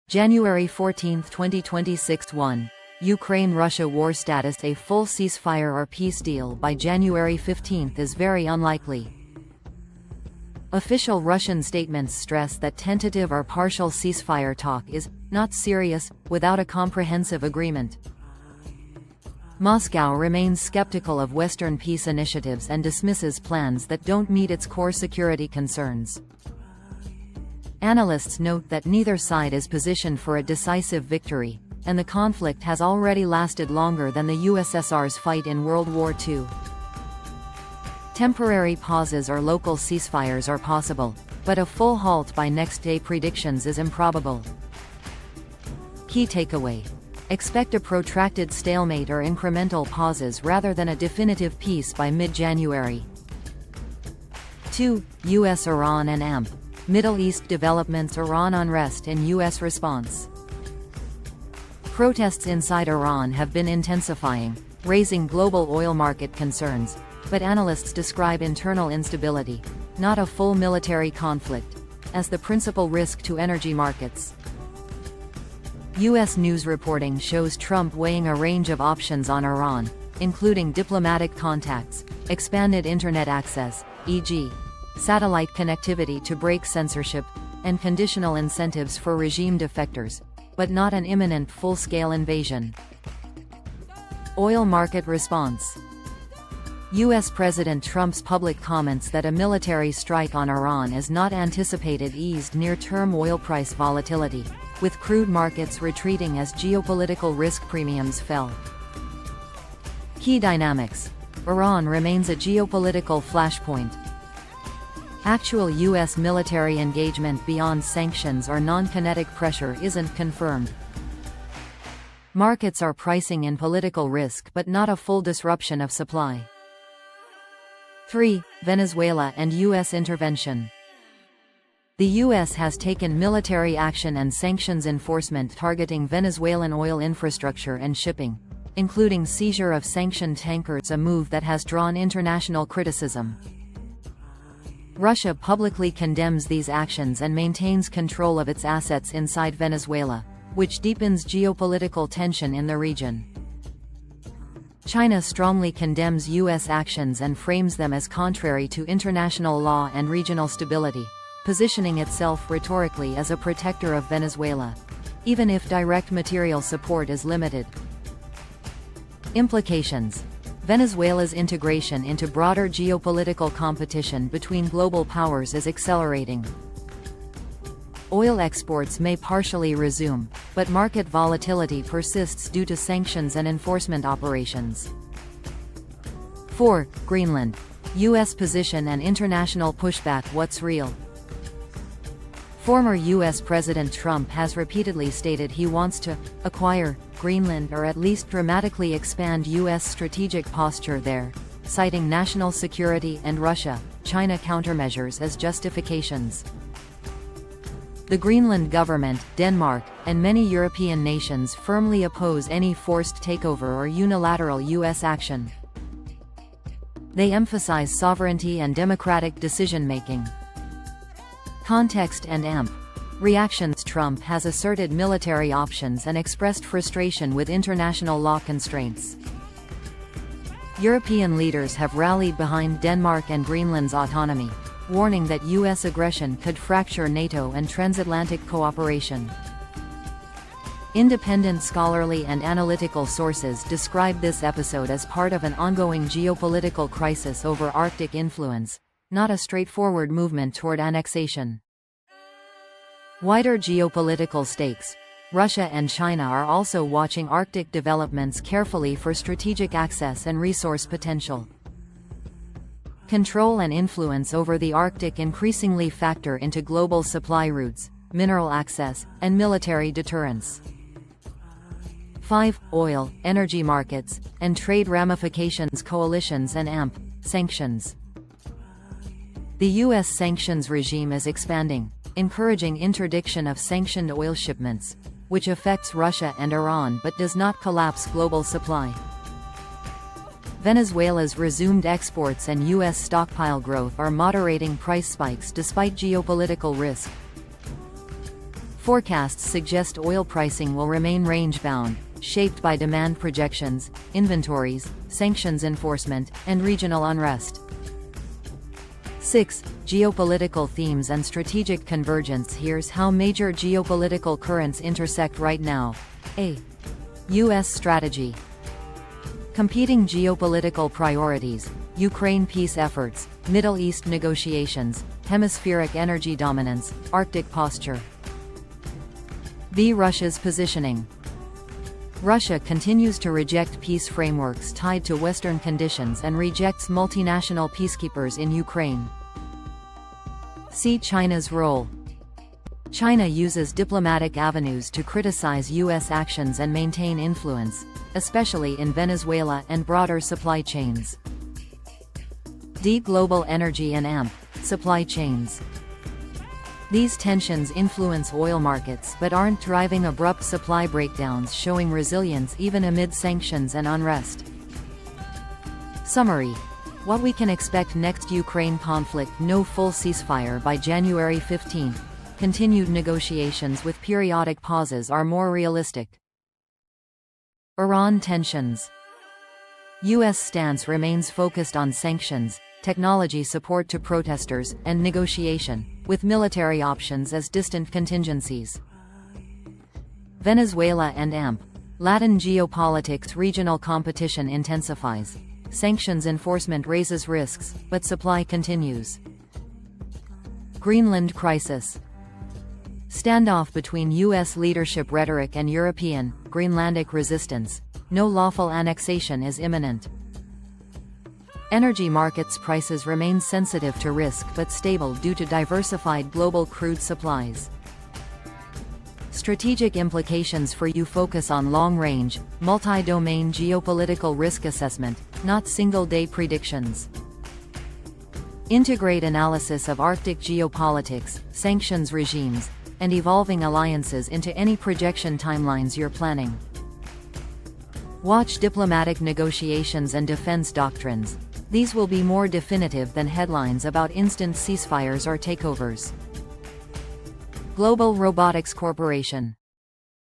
January 14, 2026 1. Ukraine-Russia war status. A full ceasefire or peace deal by January 15 is very unlikely. Official Russian statements stress that tentative or partial ceasefire talk is not serious without a comprehensive agreement. Moscow remains skeptical of Western peace initiatives and dismisses plans that don't meet its core security concerns. Analysts note that neither side is positioned for a decisive victory, and the conflict has already lasted longer than the USSR's fight in World War II. Temporary pauses or local ceasefires are possible, but a full halt by next day predictions is improbable. Key takeaway: expect a protracted stalemate or incremental pauses rather than a definitive peace by mid-January. 2. U.S. Iran and AMP. Middle East developments. Iran unrest and U.S. response. Protests inside Iran have been intensifying, raising global oil market concerns, but analysts describe internal instability, not a full military conflict, as the principal risk to energy markets. U.S. news reporting shows Trump weighing a range of options on Iran, including diplomatic contacts, expanded internet access, e.g., satellite connectivity to break censorship, and conditional incentives for regime defectors, but not an imminent full-scale invasion. Oil market response. U.S. President Trump's public comments that a military strike on Iran is not anticipated eased near-term oil price volatility, with crude markets retreating as geopolitical risk premiums fell. Key dynamics. Iran remains a geopolitical flashpoint. Actual U.S. military engagement beyond sanctions or non-kinetic pressure isn't confirmed. Markets are pricing in political risk but not a full disruption of supply. 3. Venezuela and U.S. intervention. The U.S. has taken military action and sanctions enforcement targeting Venezuelan oil infrastructure and shipping, including seizure of sanctioned tankers, a move that has drawn international criticism. Russia publicly condemns these actions and maintains control of its assets inside Venezuela, which deepens geopolitical tension in the region. China strongly condemns U.S. actions and frames them as contrary to international law and regional stability, positioning itself rhetorically as a protector of Venezuela, even if direct material support is limited. Implications. Venezuela's integration into broader geopolitical competition between global powers is accelerating. Oil exports may partially resume, but market volatility persists due to sanctions and enforcement operations. 4. Greenland. U.S. position and international pushback. What's real? Former U.S. President Trump has repeatedly stated he wants to acquire Greenland or at least dramatically expand U.S. strategic posture there, citing national security and Russia-China countermeasures as justifications. The Greenland government, Denmark, and many European nations firmly oppose any forced takeover or unilateral U.S. action. They emphasize sovereignty and democratic decision-making. Context and AMP. Reactions. Trump has asserted military options and expressed frustration with international law constraints. European leaders have rallied behind Denmark and Greenland's autonomy, warning that U.S. aggression could fracture NATO and transatlantic cooperation. Independent scholarly and analytical sources describe this episode as part of an ongoing geopolitical crisis over Arctic influence, not a straightforward movement toward annexation. Wider geopolitical stakes. Russia and China are also watching Arctic developments carefully for strategic access and resource potential. Control and influence over the Arctic increasingly factor into global supply routes, mineral access, and military deterrence. 5. Oil, energy markets, and trade ramifications. Coalitions and AMP. Sanctions. The U.S. sanctions regime is expanding, encouraging interdiction of sanctioned oil shipments, which affects Russia and Iran but does not collapse global supply. Venezuela's resumed exports and U.S. stockpile growth are moderating price spikes despite geopolitical risk. Forecasts suggest oil pricing will remain range-bound, shaped by demand projections, inventories, sanctions enforcement, and regional unrest. 6. Geopolitical themes and strategic convergence. Here's how major geopolitical currents intersect right now. A. U.S. strategy. Competing geopolitical priorities: Ukraine peace efforts, Middle East negotiations, hemispheric energy dominance, Arctic posture. B. Russia's positioning. Russia continues to reject peace frameworks tied to Western conditions and rejects multinational peacekeepers in Ukraine. C. China's role. China uses diplomatic avenues to criticize U.S. actions and maintain influence, especially in Venezuela and broader supply chains. D. Global energy and supply chains. These tensions influence oil markets but aren't driving abrupt supply breakdowns, showing resilience even amid sanctions and unrest. Summary. What we can expect next: Ukraine conflict, no full ceasefire by January 15. Continued negotiations with periodic pauses are more realistic. Iran tensions. U.S. stance remains focused on sanctions, technology support to protesters, and negotiation, with military options as distant contingencies. Venezuela and Latin geopolitics. Regional competition intensifies. Sanctions enforcement raises risks, but supply continues. Greenland crisis. Standoff between U.S. leadership rhetoric and European, Greenlandic resistance. No lawful annexation is imminent. Energy markets. Prices remain sensitive to risk but stable due to diversified global crude supplies. Strategic implications for you. Focus on long-range, multi-domain geopolitical risk assessment, not single-day predictions. Integrate analysis of Arctic geopolitics, sanctions regimes, and evolving alliances into any projection timelines you're planning. Watch diplomatic negotiations and defense doctrines. These will be more definitive than headlines about instant ceasefires or takeovers. Global Robotics Corporation.